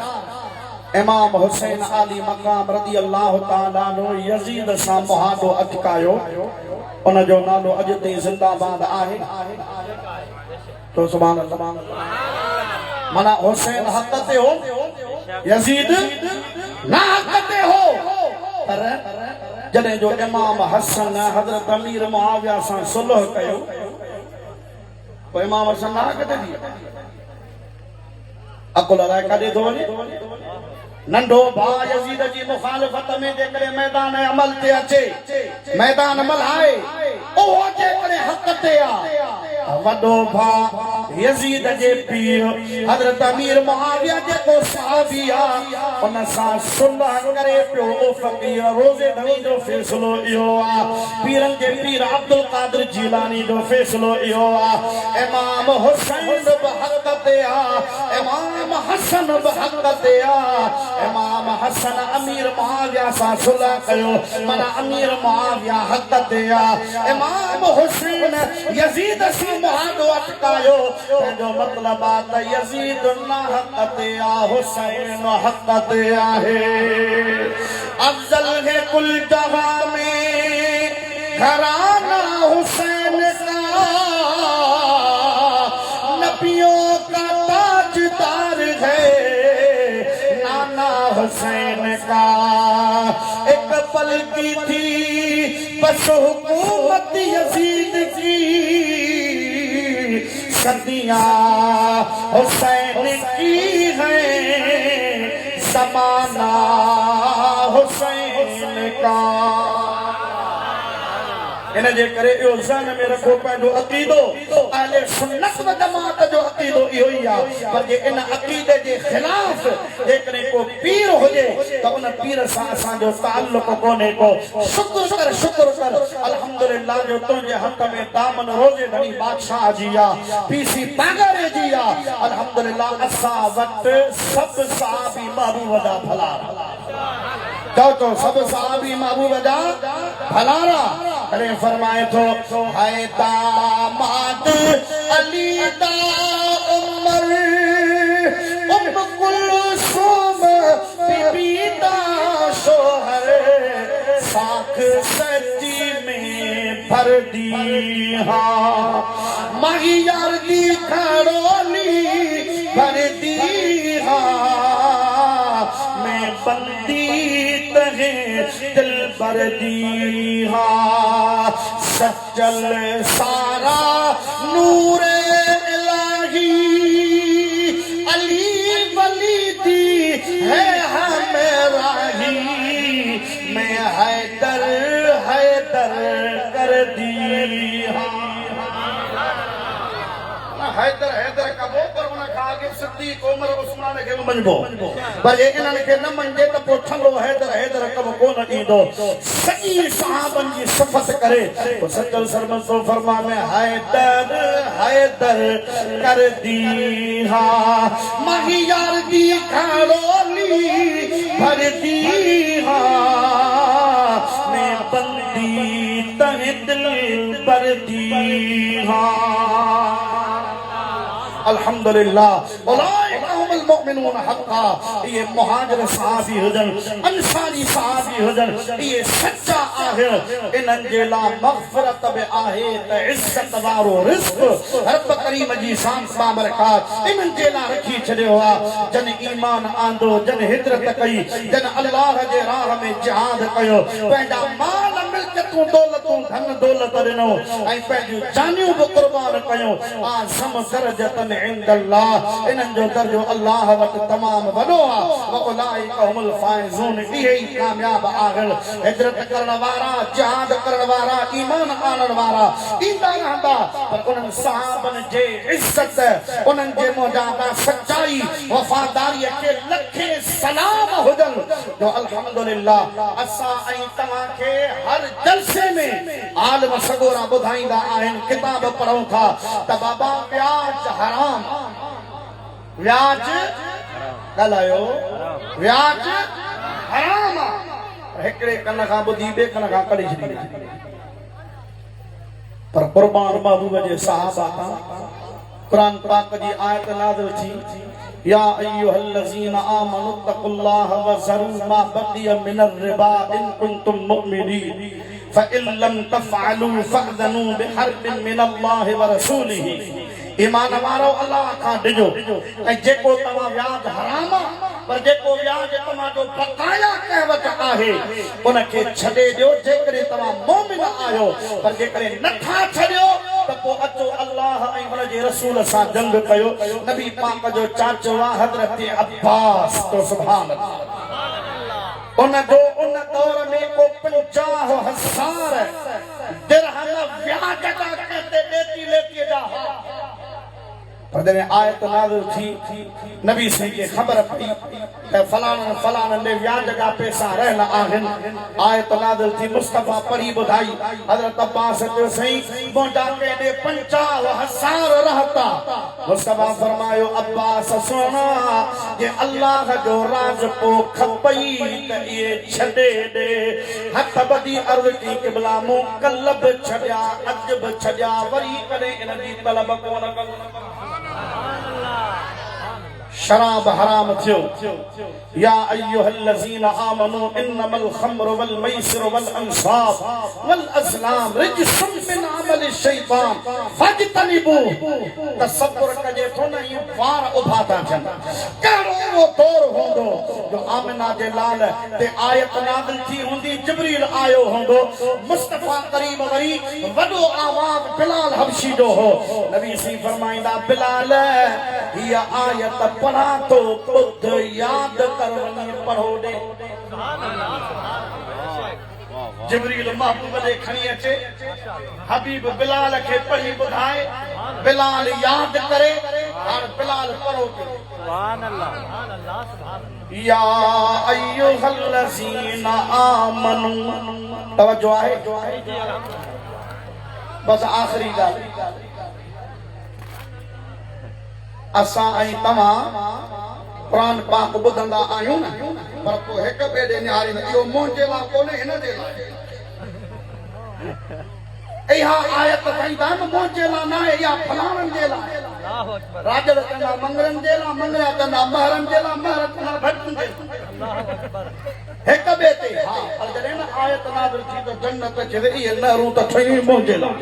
इमाम हुसैन आली मकाम रज़ी अल्लाह ताला नो यजीद सां मुहादो अटकायो उन जो नालो अॼु ताईं ज़िंदाबाद आहे तो सुभान अल्लाह माना हुसैन हक़ ते हो यजीद ना हक़ ते हो पर जॾहिं जो इमाम हसन हज़रत अमीर मुआविया सां सुलह कयो पोइ इमाम हसन ना हक़ ते थी अकुल लाइ काॾे थो वञे नंढो भाउ यजीद जी मुखालिफत में जेकॾहिं मैदान अमल ते अचे मैदान अमल आहे उहो जेकॾहिं हक़ ते आहे वॾो भाउ यजीद जे पीउ हज़रत अमीर मुआविया जेको सहाबी आहे उन सां सुलह करे पियो ओ फ़क़ीर रोज़े धणी जो फ़ैसिलो इहो आहे पीरनि जे पीर अब्दुल कादिर जीलानी जो फ़ैसिलो इहो आहे इमाम हुसैन बि हक़ ते आहे इमाम हसन बि हक़ ते आहे इमाम हसन अमीर मुआविया सां सुलह कयो माना अमीर मुआविया हक़ ते आहे इमाम हुसैन यजीद सां मुआदो अटकायो जो मतलब आहे त यजीद ना हक़ ते आहे हुसैन हक़ ते आहे अफजल है कुल जहां में घराना हुसैन का नबियों का ताजदार है हुसैन का एक पल की थी बस हुकूमत यजीद की सदियां हुसैन की है ज़माना हुसैन का इन जे करे इहो ज़हन में रखो पंहिंजो अक़ीदो अहले सुन्नत व जमात जो अक़ीदो इहो ई आहे पर जे इन अक़ीदे जे ख़िलाफ़ जेकॾहिं को पीर हुजे त उन पीर सां असांजो ताल्लुक़ कोन्हे को शुक्र कर अल्हम्दुलिल्लाह जो तुंहिंजे हथ में दामन रोज़े धणी बादशाह जी आहे पीसी पागरे जी आहे अल्हम्दुलिल्लाह असां वटि सभु सहाबी महबूब जा भलारा तो सब सहाबी महबूब जा भलारा अरे फरमाए तो है दामाद अली दा उमर कुलसुम बीबी दा शोहर साख सच्ची में भर दी हाँ माही यार दी खड़ोली भर दी हाँ मैं बंदी दिल भर दी हाँ सचल सारा नूर इलाही अली वली दी है हमें राही मैं हैदर कर दी हाँ हैदर का वो पर उन कहा कि सिद्दीक उमर उस्मान के मनबो पर इन्हन के न मनजे त पो ठंगो हैदर कब कोन ईंदो सही सहाबन जी सिफत करे तो सच्चल सरमन तो फरमा में हैदर कर दी हा माही यार दी खड़ोली भर दी हा मैं बंदी तहे दिल भर दी हा अल्हम्दुलिल्लाह उलाइका मुमिनून हक़्क़ा ये मुहाजिर सहाबी हुजन अंसारी सहाबी हुजन ये सच्चा आहे इन्हनि जे लाइ मग़फ़िरत बि आहे त इज़्ज़त वारो रिज़्क़ रब करीम जी शान बाबरकात इन्हनि जे लाइ रखी छॾियो आहे जन ईमान आंदो जन हिजरत कई जन अल्लाह जे राह में जिहाद कयो पंहिंजा माल मिल्कियतूं दौलतूं धन दौलत ॾिनो ऐं पंहिंजूं जानियूं बि क़ुर्बान कयूं आज़म दरजतन इंदल्लाह इन्हनि जो दर्जो अल्लाह वटि तमामु वॾो आहे व उलाइका हुमुल फाइज़ून इहे ई कामयाब आहिनि हिजरत करण वारा जिहाद करण वारा ईमान आणण वारा ईंदा रहंदा पर उन्हनि सहाबनि जे इज़्ज़त उन्हनि जे मुजाहिदा सच्चाई वफ़ादारीअ खे लखे सलाम हुजनि जो अल्हम्दुलिल्लाह असां ऐं तव्हांखे हर जलसे में आलिम सगोरा ॿुधाईंदा आहिनि किताब पढ़ूं था त बाबा ब्याज हराम ब्याज ॻाल्हायो ब्याज हराम हिकिड़े कन खां ॿुधी ॿिए कन खां कढी छॾी पर कुर्बान महबूब जे सहाबा खां क़ुरान पाक जी आयत नाज़िल थी या अय्युहल्लज़ीना आमनु तक़ुल्लाह व ज़रू मा बक़िया मिनर रिबा इन कुंतुम मुमिनीन फ़इन लम तफ़अलू फ़अज़नू बिहर्बिन मिनल्लाहि व रसूलिही। ईमान वारो अल्लाह खां डिजो ऐं जेको तव्हां व्याज हराम पर जेको व्याज तव्हांजो बक़ाया कहवत आहे उनखे छॾे ॾियो जेकॾहिं तव्हां मोमिन आहियो। पर जेकॾहिं नथा छॾियो त पोइ अचो अल्लाह ऐं हुनजे रसूल सां जंग कयो। नबी पाक जो चाचो आहे हज़रत अब्बास। तो सुभान अल्लाह। उन दौर में को 50,000 दिरहम व्याज जा कहते देती लेती जा। पर जॾहिं आयत नाज़िल थी नबी साईं खे ख़बर पई त फलाणनि फलाणनि ॾे व्याज जा पैसा रहियल आहिनि। आयत नाज़िल थी मुस्तफ़ा पढ़ी ॿुधाई। हज़रत अब्बास चयो साईं मुंहिंजा केॾे 50,000 रहता। मुस्तफ़ा फरमायो अब्बास सुना जे अल्लाह जो राज को खपई त इहे छॾे ॾे। हथ ॿधी अर्ज़ की क़िबला मूं कल्ह बि छॾिया अॼु बि छॾिया वरी कॾहिं इन जी तलब कोन कंदुमि। शराब हराम थियो। या अय्युहल्लज़ीना आमनू इन्नमल खम्रु वल मैसिरु वल अंसाब वल अज़लाम रिज्सुम मिन अमलि शैतान फज्तनिबू। तसव्वुर कजे थो न इहे वार उभा था थियनि। कहिड़ो वो दौर हूंदो जो आमिना जे लाल ते आयत नाज़िल थी हूंदी जिब्रील आयो हूंदो। मुस्तफ़ा करीम वरी वॾो आवाज़ बिलाल हबशी जो हो। नबी सी फरमाईंदा बिलाल हीअ आयत पढ़ा तो ॿुध याद कर वञी पढ़ो ॾे। जिब्रील महबूब ॾे खणी अचे हबीब बिलाल खे पढ़ी ॿुधाए। बिलाल याद करे और बिलाल पढ़ो। सुभान अल्लाह सुभान अल्लाह सुभान अल्लाह। या अय्युहल्लज़ीना आमनू। तवज्जो आहे बस आखिरी ॻाल्हि। असां ऐं तव्हां क़ुरान पाक ॿुधंदा आहियूं न पर पोइ हिक ॿिए ॾे निहारींदा इहो मुंहिंजे लाइ कोन्हे हिन जे लाइ। इहा आयत चईंदा मुंहिंजे लाइ न आहे इहा फलाणनि जे लाइ। राजड़ चवंदा मंगरनि जे लाइ मंगरा चवंदा महरनि जे लाइ महर चवंदा भटनि जे लाइ। हिक ॿिए ते हा पर जॾहिं न आयत नाज़िल थी त जन्नत चवे इहे नहरूं त ठहियूं मुंहिंजे लाइ।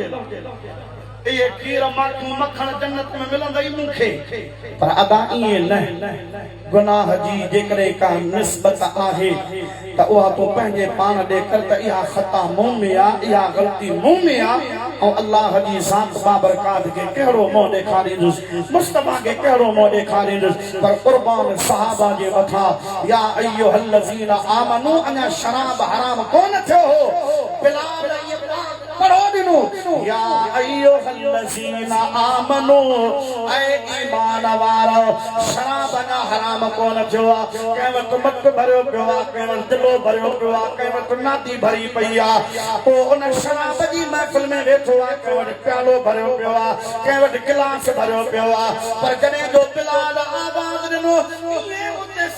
ये खीर माखी मखण जन्नत में मिलंदई मूंखे। पर अदा इएं न गुनाह जी जेकॾहिं का निस्बत आहे त उहा तो पंहिंजे पाण ॾे कर त इहा ख़ता मूं में आहे इहा ग़लती मूं में आहे। ऐं अल्लाह जी ज़ात बाबरकात खे कहिड़ो मुंहुं ॾेखारींदुसि मुस्तफ़ा खे कहिड़ो मुंहुं ॾेखारींदुसि। पर क़ुर्बान सहाबा जे मथां या अय्युहल्लज़ीना आमनू अञा शराब हराम कोन थियो हो। बिलाल पढ़ो ॾिनो या अय्युहल्लज़ीना आमनू ऐ ईमान वारो शराब अञा हराम कोन थियो आहे। कंहिं वटि मत भरियो पियो आहे कंहिं वटि दिलो भरियो पियो आहे कंहिं वटि नादी भरी पई आहे। पोइ उन शराब जी महफ़िल में वेठो आहे कंहिं वटि प्यालो भरियो पियो आहे कंहिं वटि गिलास भरियो पियो आहे। पर जॾहिं जो बिलाल आवाज़ ॾिनो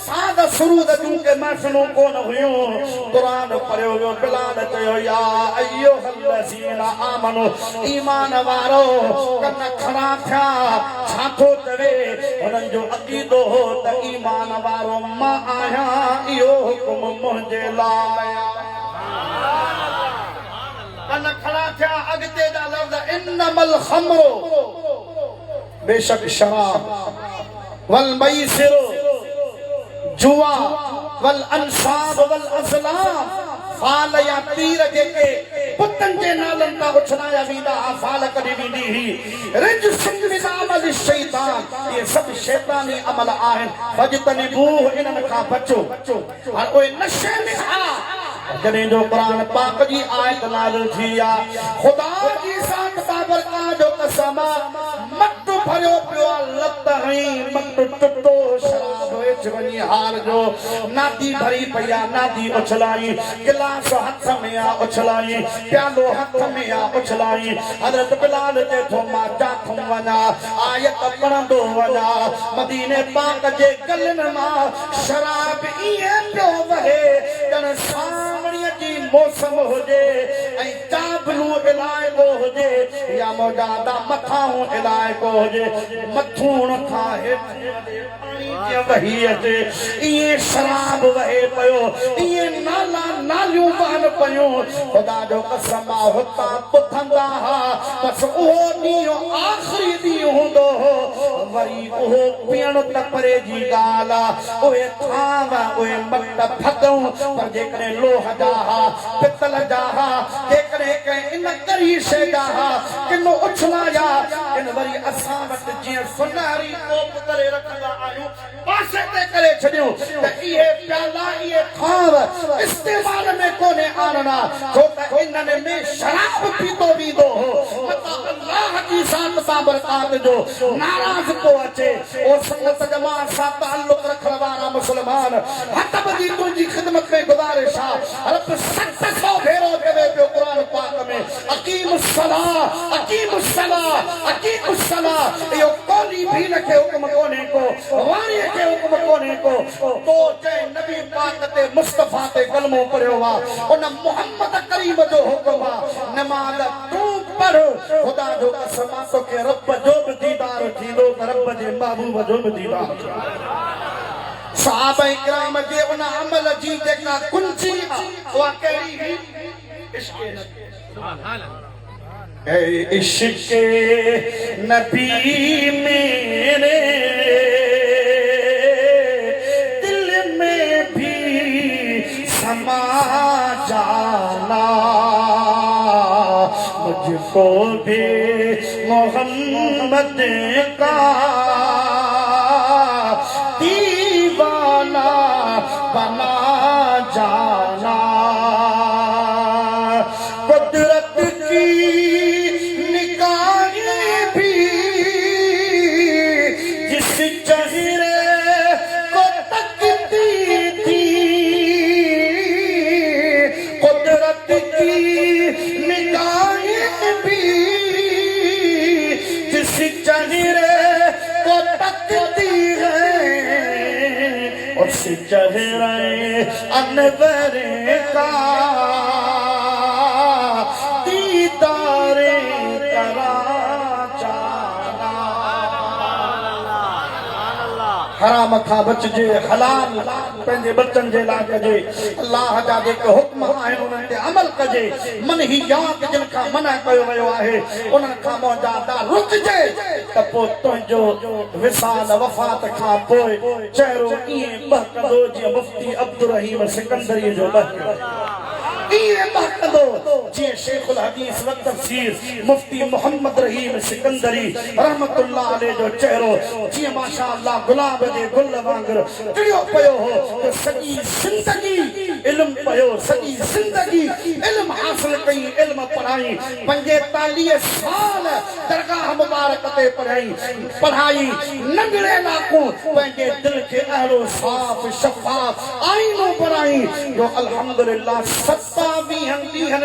साद सुरूद जूं के महफ़िलूं कोन हुयूं क़ुरान पढ़ियो वियो। बिलाल चयो या अय्युहल्लज़ीना आमनू ईमान वारो कन खड़ा थिया छा थो चवे। हुननि जो अक़ीदो हो त ईमान वारो मां आहियां इहो हुकुम मुंहिंजे लाइ। कन खड़ा थिया अॻिते जा लफ़्ज़ इन्नमल खम्रो बेशक शराब वल मैसिर जुआ वल अंसाब वल अज़लाम फाल या तीर जेके पुतन जे नालनि तां उछलाया वेंदा फाल कढी वेंदी ही रिज्सुम मिन अमलि शैतान। ये सभु शैतानी अमल आहिनि। फज्तनिबूह इन्हनि खां बचो। हाणे उहे नशे में हा जॾहिं जो क़ुरान पाक जी आयत नाज़िल थी आहे ख़ुदा जी ज़ात बाबरकात जो कसम मत भरियो पियो लत हई मत टुटो शराब वेच वञी हार जो नादी भरी पई आहे नादी उछलाई गिलास हथ में आ उछलाई प्यालो हथ में आ उछलाई। हज़रत बिलाल चए थो मां जाथुम वञा आयत पढ़ंदो वञा मदीने पाक जे गलनि मां शराब ईअं पियो वहे ॼण सावणीअ जी मौसम हुजे ऐं जबलू इलाइको हुजे या मौजादा मथाऊं इलाइको हुजे मथूण खां हेठि वही अचे ये शराब वहे पयो ये नाला नालियूं बहन पयूं खुदा जो कसम हुता पुथंदा बस उहो ॾींहुं आख़िरी ॾींहुं हूंदो वरी उहो पीअण त परे जी ॻाल्हि उहे थांव उहे मट फदूं पर जेकॾहिं लोह जा पितल जा जेकॾहिं कंहिं इन करी शइ जा किनो उछला जा इन वरी असां वटि जीअं सुनहरी कोप करे रखंदा आहियूं पासे ते करे छॾियूं त इहे प्याला इहे थांव इस्तेमाल में कोन्हे आणना छो त इन्हनि में शराब पीतो वेंदो हो मतिलबु अल्लाह जी ज़ात बाबरकात जो नाराज़ को अचे ओ संगत जमात सां ताल्लुक़ रखण वारा मुस्लमान हथ बदी तुंहिंजी ख़िदमत में गुज़ारिश आहे रब 700 भेरो चवे पियो क़ुर पाक में अकीमुस्सलाह इहो कोली भी खे हुक्म कोन्हे को वारीअ खे हुक्म कोन्हे को तो चए नबी पाक ते मुस्तफा ते कलमो पढ़ियो आहे उन मोहम्मद करीम जो हुक्म आहे नमाज़ तूं पढ़ खुदा जो कसम तोखे रब जो बि दीदार थींदो त रब जे महबूब जो बि दीदार सहाबा इकराम जे उन अमल जी जेका कुंजी उहा कहिड़ी हुई इश्क़ नबी मेरे दिल में भी समा जाना मुझको भी मोहम्मद का दीवाना बना जाना कुदरत की निगाहें भी जिस चेहरे को तकती थी कुदरत की निगाहें भी जिस चेहरे को तकती है उस चेहरे अनवर का दीदारे करा जाना हराम खां बचजे हलाल पंहिंजे बच्चन जे लाइ कजे अल्लाह जा जेके हुक्म आहिनि उन्हनि ते अमल कजे मनहियात जिन खां मना कयो वियो आहे उन्हनि खां मौजादा रुकजे त पोइ तुंहिंजो विसाल वफ़ात खां पोइ चहिरो ईअं बहकंदो जीअं मुफ्ती अब्दुल रहीम सिकंदरी जो ये महकदो जी शेखुल हदीस व तफसीर मुफ्ती मोहम्मद रहीम सिकंदरी रहमतुल्लाह अलैह जो चेहरो जी माशाअल्लाह गुलाब जे गुल वांगर टिड़ियो पयो हो तो सॼी जिंदगी इल्म पयो सॼी जिंदगी इल्म हासिल कई इल्म पढ़ाई 45 साल दरगाह मुबारक ते पढ़ाई नंढड़े लाखों पंहिंजे दिल खे अहिड़ो साफ़ शफ़ाफ आईनो बणाई जो अल्हम्दुलिल्लाह 27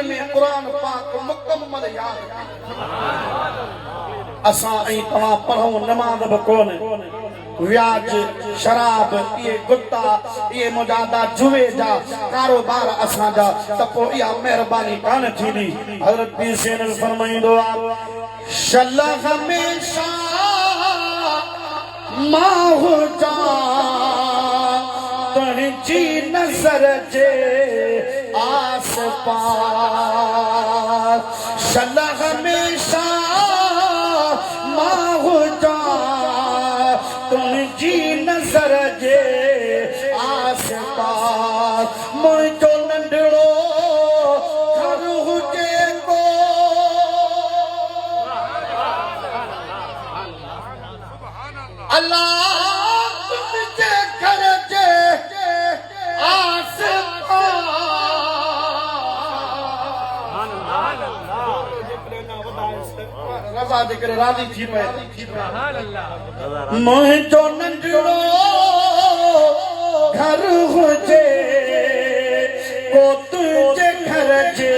में कुरान पाक मुकम्मल याद असां ऐं तव्हां पढ़ूं नमाज़ बि कोन व्याज शराब ये गुत्ता ये मुजादा जुए जा कारोबार असां जा त पोइ इहा महिरबानी कान थींदी हज़रत पीर सेन फरमाईंदो आहे शल हमेशा माहु जा तुंहिंजी नज़र जे आस पास शल हमेशा माहु जा तुंहिंजी नज़र जे आस पास मुंहिंजो नंढड़ो घर हुजे को अल्लाह तुंहिंजे घर जे आस रज़ा जे करे राज़ी थी पए मुंहिंजो नंढड़ो घर हुजे को तुंहिंजे घर जे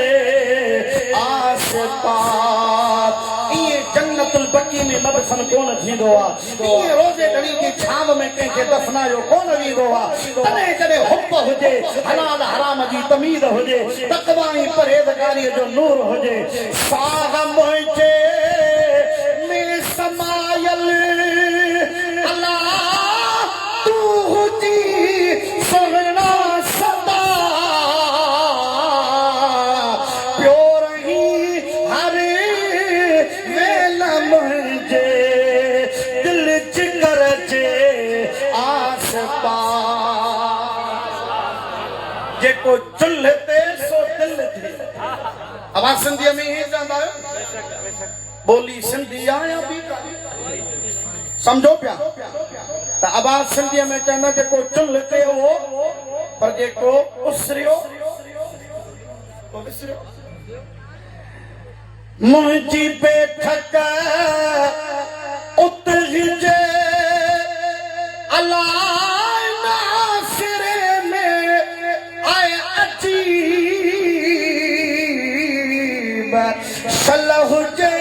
आस पास इहे जन्नतुल बकी में दफन कोन थींदो आहे ये रोज़े डणी जी छांव में कंहिंखे दफनायो कोन वींदो आहे तॾहिं कॾहिं हुब हुजे हलाल हराम जी तमीज़ हुजे तक़वा ऐं परहेज़गारीअ जो नूर हुजे साह मुंहिंजे में समायल अल्लाह तू हुजी सुहिणा सदा पियो रही हर वेल मुंहिंजे दिल जिगर जे आस पास जेको चुल्ह ते सो दिल ते आवाज़ सिंधीअ में ही चवंदा आहियो बोली सिंधी आहे या ॿी समझो पिया त आवाज़ सिंधीअ में चवंदा जेको चुल्ह ते हो पर जेको उसरियो मुंहिंजी बेठक उतरिजे अलाह नासिरे में आए अजीब सलह जे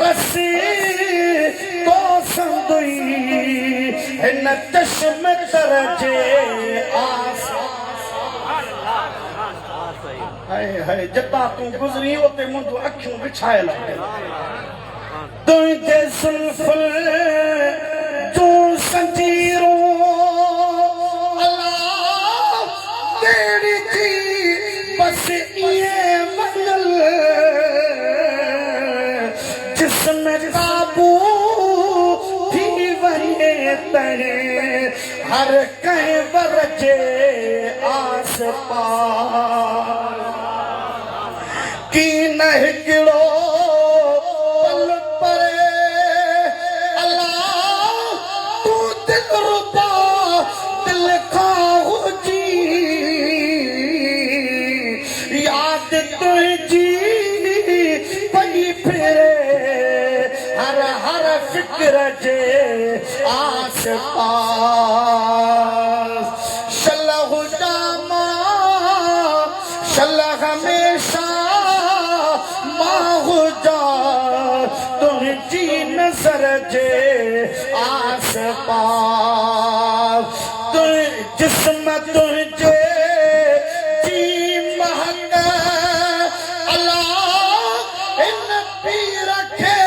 रसी तो संदुई हिन चश्म तरजे आस हाय हाय जता तू गुज़री उते मुंहिंजूं अखियूं विछायल तुंहिंजे ज़ुल्फ़ जूं संजीरूं अल्लाह तेरी थी बस ये मंगल जिसमें काबू थी वहे तहे हर कहीं वरजे आस पास की न हिकिड़ो पल परे अल्लाह तू दिल रुबा दिल खां हुजी याद तुझी पई फिरे हर हर फिक्र जे आस पास शलह जामा शलह हमेशा माहू जा तुझी नजर जे आस पास तु जिस्म तुझे जी महक अल्लाह इन पीर खे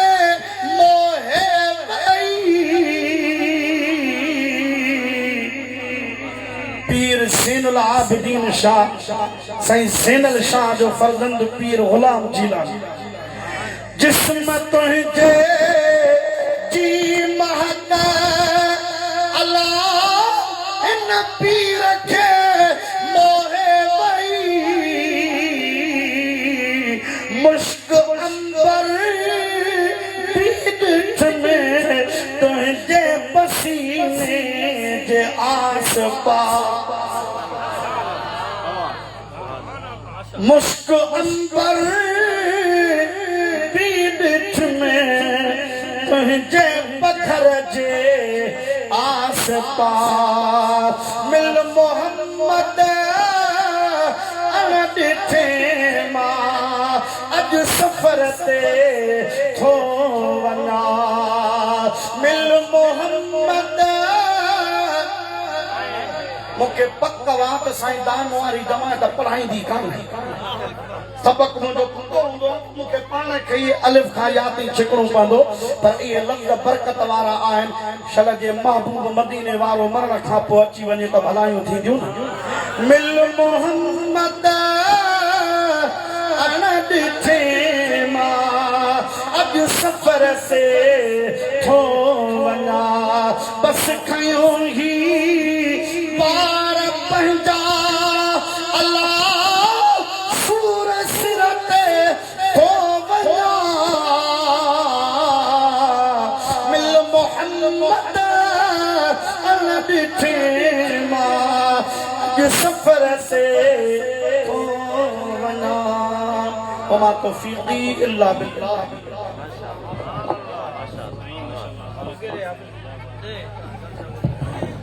मोहे वई पीर ज़ैनुल आबिदीन शाह साईं ज़ैनुल शाह जो फर्जंद पीर गुलाम जीलानी जिस्म तुझे जी महक अल्लाह इन पीर खे मोहे वई मुश्क अंबर पीठ में तुझे पसीने जे आस पास मुश्क अंबर पीठ में तुझे पत्थर जे आस पास मिल मोहम्मद अन ॾिठे मां अॼु सफ़र ते थो वञा मिल मोहम्मद मूंखे पक वा त साईं दान वारी जमात पढ़ाईंदी कान सबक मुंहिंजो पूरो हूंदो मूंखे पाण खे ई अलिफ खां या ताईं छिकणो पवंदो पर इहे लफ़्ज़ बरकत वारा आहिनि शल जे महबूब मदीने वारो मरण खां पोइ अची वञे त भलायूं थींदियूं न मिल मोहम्मद अन ॾिठे मां अॼु सफ़र से थो वञा बस खयो ही पार पंहिंजा अल्लाह सूर सिर ते थो वञा मिल मोहम्मद अन ॾिठे मां अॼु सफ़र से थो वञा वमा तौफ़ीक़ी इल्ला बिल्लाह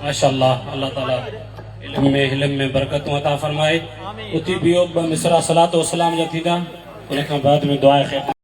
माशाअल्लाह अल्लाह ताला इल्म में बरकतूं अता फरमाए उती बियो ब मिसरा सलातो सलाम जा थींदा उन खां बाद में दुआ ख़ैर